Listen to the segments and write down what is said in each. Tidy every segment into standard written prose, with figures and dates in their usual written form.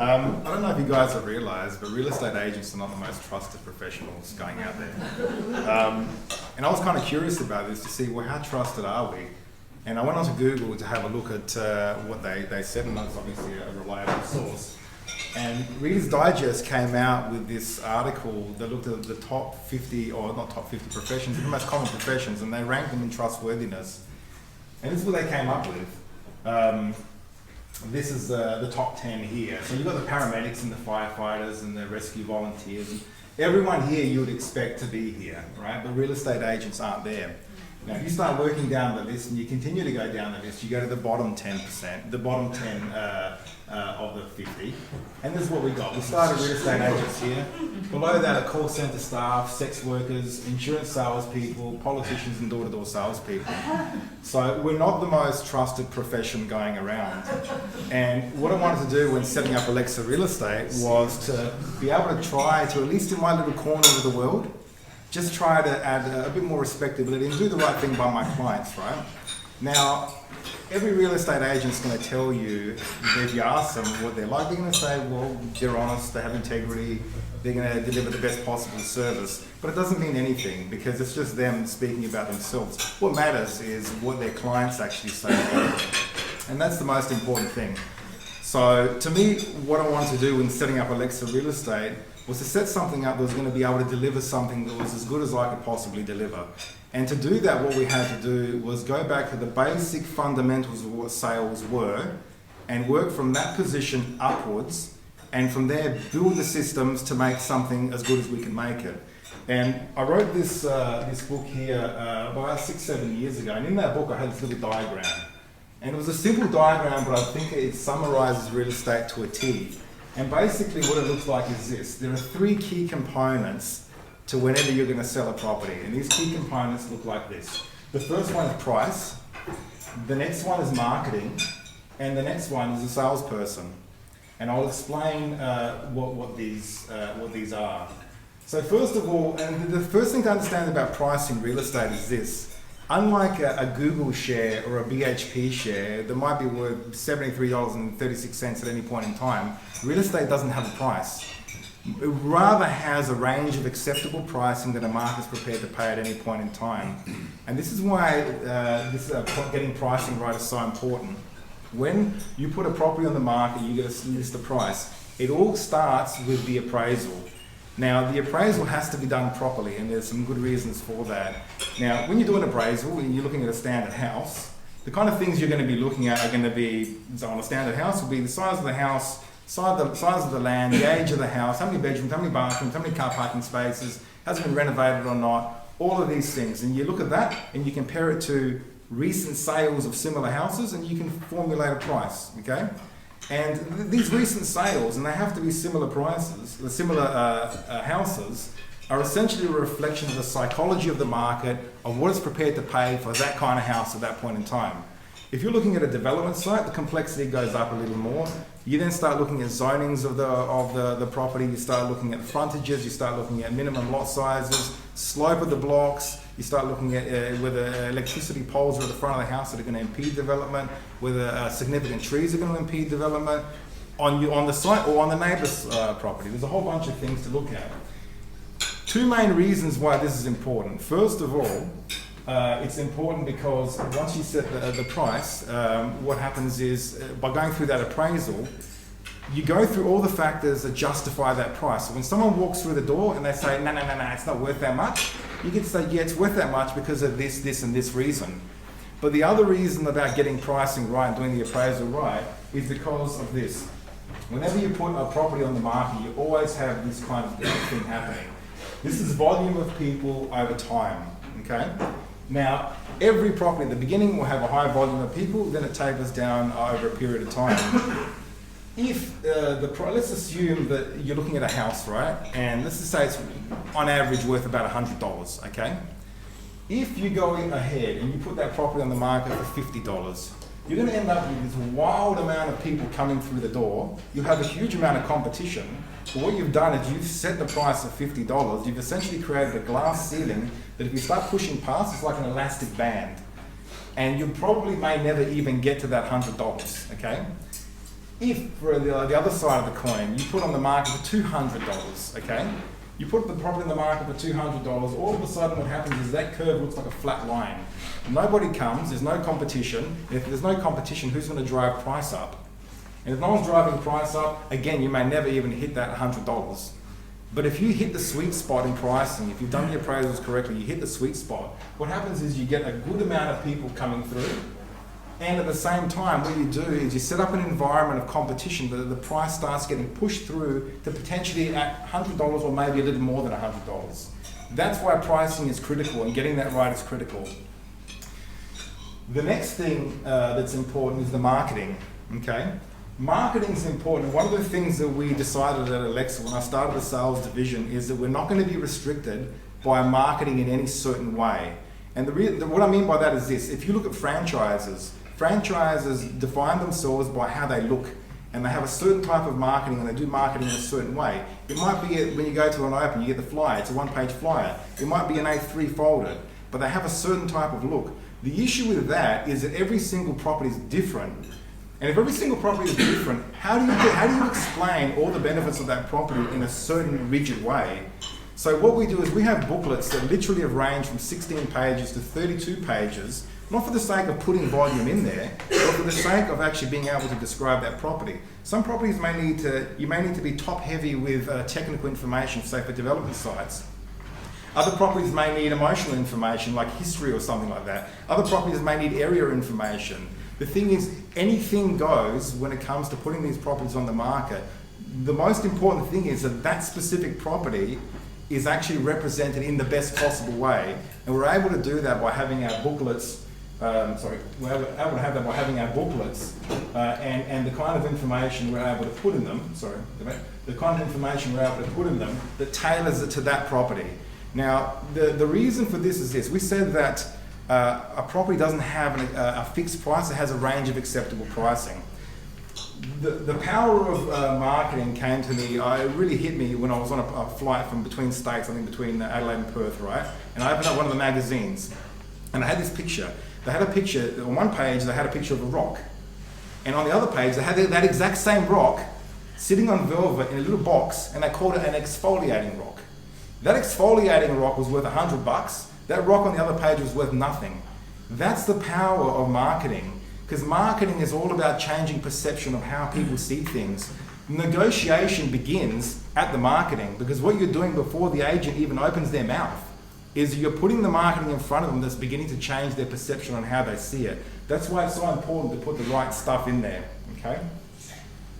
I don't know if you guys have realised, but real estate agents are not the most trusted professionals going out there. And I was kind of curious about this to see, well, how trusted are we? And I went onto Google to have a look at what they said, and that's obviously a reliable source. And Reader's Digest came out with this article that looked at the top 50, or not top 50 professions, but the most common professions, and they ranked them in trustworthiness. And this is what they came up with. This is the top 10 here. So you've got the paramedics and the firefighters and the rescue volunteers. And everyone here you would expect to be here, right? But real estate agents aren't there. Now, if you start working down the list and you continue to go down the list, you go to the bottom 10%, the bottom 10 of the 50. And this is what we got. We started real estate agents here. Below that are call center staff, sex workers, insurance salespeople, politicians and door-to-door salespeople. So we're not the most trusted profession going around. And what I wanted to do when setting up Alexa Real Estate was to be able to try to, at least in my little corner of the world, just try to add a bit more respectability and do the right thing by my clients, right? Now, every real estate agent's going to tell you, if you ask them what they're like, they're going to say, well, they're honest, they have integrity, they're going to deliver the best possible service. But it doesn't mean anything, because it's just them speaking about themselves. What matters is what their clients actually say about them. And that's the most important thing. So to me, what I wanted to do in setting up Alexa Real Estate was to set something up that was going to be able to deliver something that was as good as I could possibly deliver. And to do that, what we had to do was go back to the basic fundamentals of what sales were and work from that position upwards, and from there build the systems to make something as good as we can make it. And I wrote this book here about 6-7 years ago, and in that book I had this little diagram. And it was a simple diagram, but I think it summarizes real estate to a T. And basically what it looks like is this. There are 3 key components to whenever you're going to sell a property. And these key components look like this. The first one is price. The next one is marketing. And the next one is a salesperson. And I'll explain what these are. So first of all, and the first thing to understand about pricing real estate is this. Unlike a Google share or a BHP share that might be worth $73.36 at any point in time, real estate doesn't have a price. It rather has a range of acceptable pricing that a market's prepared to pay at any point in time. And this is why getting pricing right is so important. When you put a property on the market, you get a list of price. It all starts with the appraisal. Now, the appraisal has to be done properly, and there's some good reasons for that. Now, when you do an appraisal and you're looking at a standard house, the kind of things you're going to be looking at are going to be, so on a standard house, will be the size of the house, size of the land, the age of the house, how many bedrooms, how many bathrooms, how many car parking spaces, has it been renovated or not, all of these things. And you look at that and you compare it to recent sales of similar houses, and you can formulate a price, okay? And these recent sales, and they have to be similar prices, the similar houses, are essentially a reflection of the psychology of the market, of what it's prepared to pay for that kind of house at that point in time. If you're looking at a development site, the complexity goes up a little more. You then start looking at zonings of the property, you start looking at frontages, you start looking at minimum lot sizes, slope of the blocks, you start looking at whether electricity poles are at the front of the house that are going to impede development, whether significant trees are going to impede development on the site or on the neighbour's property. There's a whole bunch of things to look at. 2 main reasons why this is important. First of all, it's important because once you set the price, what happens is by going through that appraisal, you go through all the factors that justify that price. So when someone walks through the door and they say, no, it's not worth that much, you can say, yeah, it's worth that much because of this and this reason. But the other reason about getting pricing right and doing the appraisal right is because of this. Whenever you put a property on the market, you always have this kind of thing happening. This is volume of people over time, okay? Now, every property at the beginning will have a high volume of people, then it tapers down over a period of time. If let's assume that you're looking at a house, right? And let's just say it's on average worth about $100, okay? If you go ahead and you put that property on the market for $50, you're going to end up with this wild amount of people coming through the door. You have a huge amount of competition. But what you've done is you've set the price at $50. You've essentially created a glass ceiling that if you start pushing past, it's like an elastic band. And you probably may never even get to that $100, okay? if, for the other side of the coin, you put on the market for $200, okay? You put the property in the market for $200, all of a sudden what happens is that curve looks like a flat line. Nobody comes, there's no competition. If there's no competition, who's going to drive price up? And if no one's driving price up, again, you may never even hit that $100. But if you hit the sweet spot in pricing, if you've done the appraisals correctly, you hit the sweet spot, what happens is you get a good amount of people coming through, and at the same time, what you do is you set up an environment of competition that the price starts getting pushed through to potentially at $100 or maybe a little more than $100. That's why pricing is critical, and getting that right is critical. The next thing that's important is the marketing, okay? Marketing is important. One of the things that we decided at Alexa when I started the sales division is that we're not going to be restricted by marketing in any certain way. And what I mean by that is this: if you look at franchises define themselves by how they look, and they have a certain type of marketing, and they do marketing in a certain way. It might be when you go to an open, you get the flyer, it's a one-page flyer. It might be an A3 folder, but they have a certain type of look. The issue with that is that every single property is different. And if every single property is different, how do you explain all the benefits of that property in a certain rigid way? So what we do is we have booklets that literally have ranged from 16 pages to 32 pages, not for the sake of putting volume in there, but for the sake of actually being able to describe that property. Some properties you may need to be top heavy with technical information, say for development sites. Other properties may need emotional information like history or something like that. Other properties may need area information. The thing is, anything goes when it comes to putting these properties on the market. The most important thing is that that specific property is actually represented in the best possible way. And we're able to do that by having our booklets, and the kind of information we're able to put in them, that tailors it to that property. Now, the reason for this is this: we said that a property doesn't have a fixed price, it has a range of acceptable pricing. The power of marketing came to me, it really hit me when I was on a flight from between states, I think between Adelaide and Perth, right? And I opened up one of the magazines, and I had this picture. They had a picture, on one page they had a picture of a rock, and on the other page they had that exact same rock sitting on velvet in a little box, and they called it an exfoliating rock. That exfoliating rock was worth $100. That rock on the other page was worth nothing. That's the power of marketing, because marketing is all about changing perception of how people see things. Negotiation begins at the marketing, because what you're doing before the agent even opens their mouth is you're putting the marketing in front of them that's beginning to change their perception on how they see it. That's why it's so important to put the right stuff in there, okay?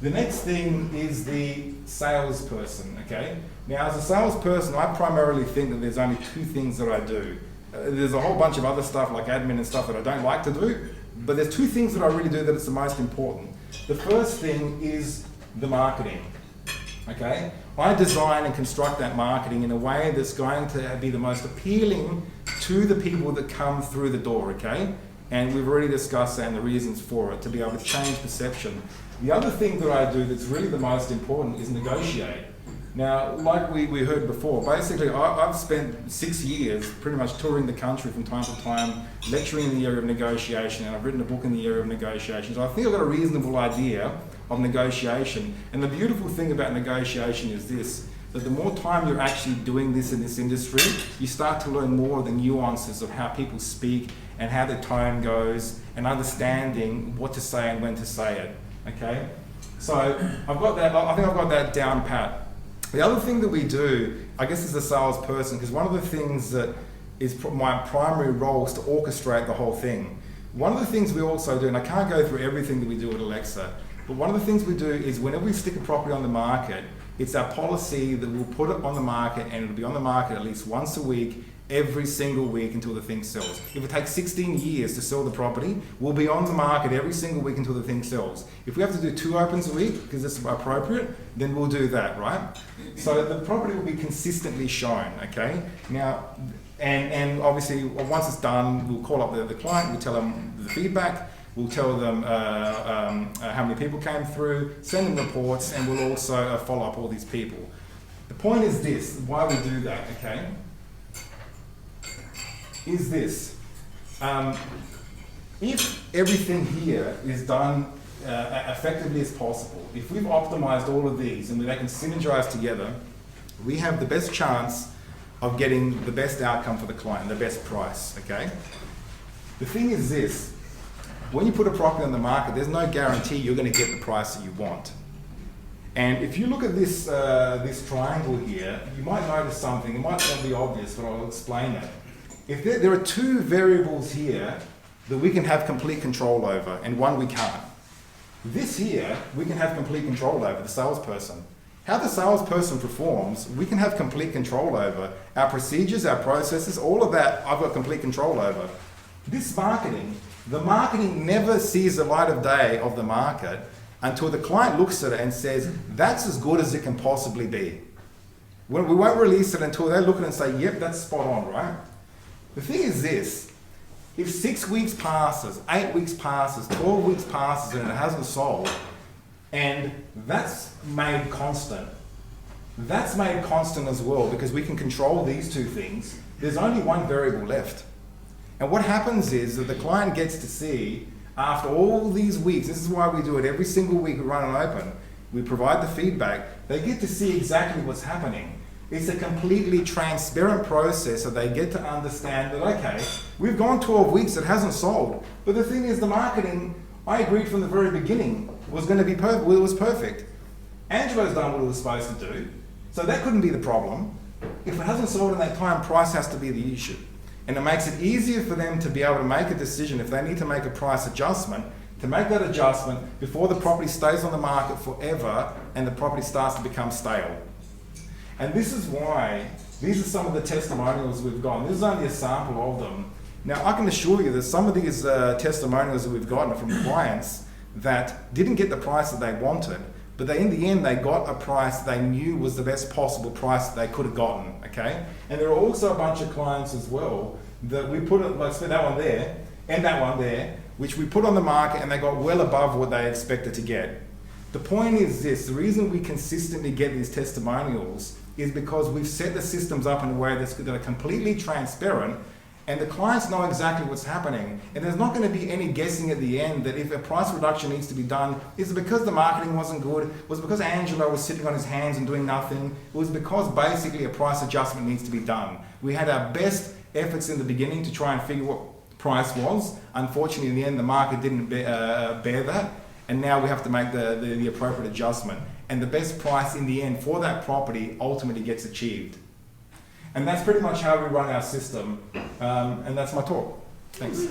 The next thing is the salesperson, okay? Now, as a salesperson, I primarily think that there's only two things that I do. There's a whole bunch of other stuff like admin and stuff that I don't like to do, but there's two things that I really do that is the most important. The first thing is the marketing, okay? I design and construct that marketing in a way that's going to be the most appealing to the people that come through the door, okay? And we've already discussed that and the reasons for it, to be able to change perception. The other thing that I do that's really the most important is negotiate. Now, like we heard before, basically I've spent 6 years pretty much touring the country from time to time, lecturing in the area of negotiation, and I've written a book in the area of negotiation. So I think I've got a reasonable idea of negotiation. And the beautiful thing about negotiation is this: that the more time you're actually doing this in this industry, you start to learn more of the nuances of how people speak and how the tone goes, and understanding what to say and when to say it, okay? So I've got that, I think I've got that down pat. The other thing that we do, I guess as a salesperson, because one of the things that is my primary role is to orchestrate the whole thing. One of the things we also do, and I can't go through everything that we do at Alexa, but one of the things we do is whenever we stick a property on the market, it's our policy that we'll put it on the market, and it'll be on the market at least once a week, every single week until the thing sells. If it takes 16 years to sell the property, we'll be on the market every single week until the thing sells. If we have to do 2 opens a week, because it's appropriate, then we'll do that, right? So the property will be consistently shown, okay? Now, and obviously once it's done, we'll call up the client, we'll tell them the feedback, we'll tell them how many people came through, send them reports, and we'll also follow up all these people. The point is this, why we do that, okay? Is this: if everything here is done effectively as possible, if we've optimized all of these and they can synergize together, we have the best chance of getting the best outcome for the client, the best price, okay? The thing is this, when you put a property on the market, there's no guarantee you're going to get the price that you want. And if you look at this, this triangle here, you might notice something. It might not be obvious, but I'll explain it. If there are two variables here that we can have complete control over, and one we can't. This here, we can have complete control over, the salesperson. How the salesperson performs, we can have complete control over. Our procedures, our processes, all of that, I've got complete control over. This marketing, the marketing never sees the light of day of the market until the client looks at it and says, that's as good as it can possibly be. We won't release it until they look at it and say, yep, that's spot on, right? The thing is this, if 6 weeks passes, 8 weeks passes, 12 weeks passes and it hasn't sold, and that's made constant. That's made constant as well because we can control these two things. There's only one variable left. And what happens is that the client gets to see, after all these weeks, this is why we do it every single week, we run it open, we provide the feedback, they get to see exactly what's happening. It's a completely transparent process so they get to understand that, okay, we've gone 12 weeks, it hasn't sold. But the thing is, the marketing, I agreed from the very beginning, was going to be perfect. Well, it was perfect. Angelo's done what it was supposed to do, so that couldn't be the problem. If it hasn't sold in that time, price has to be the issue. And it makes it easier for them to be able to make a decision if they need to make a price adjustment, to make that adjustment before the property stays on the market forever and the property starts to become stale. And this is why, these are some of the testimonials we've gotten. This is only a sample of them. Now, I can assure you that some of these testimonials that we've gotten are from clients that didn't get the price that they wanted, but in the end, they got a price they knew was the best possible price that they could have gotten, okay? And there are also a bunch of clients as well that we put, like that one there, and that one there, which we put on the market and they got well above what they expected to get. The point is this, the reason we consistently get these testimonials is because we've set the systems up in a way that are completely transparent and the clients know exactly what's happening. And there's not going to be any guessing at the end that if a price reduction needs to be done, is it because the marketing wasn't good? Was it because Angelo was sitting on his hands and doing nothing? It was because basically a price adjustment needs to be done. We had our best efforts in the beginning to try and figure what the price was. Unfortunately, in the end, the market didn't bear that. And now we have to make the appropriate adjustment. And the best price in the end for that property ultimately gets achieved. And that's pretty much how we run our system. And that's my talk. Thanks.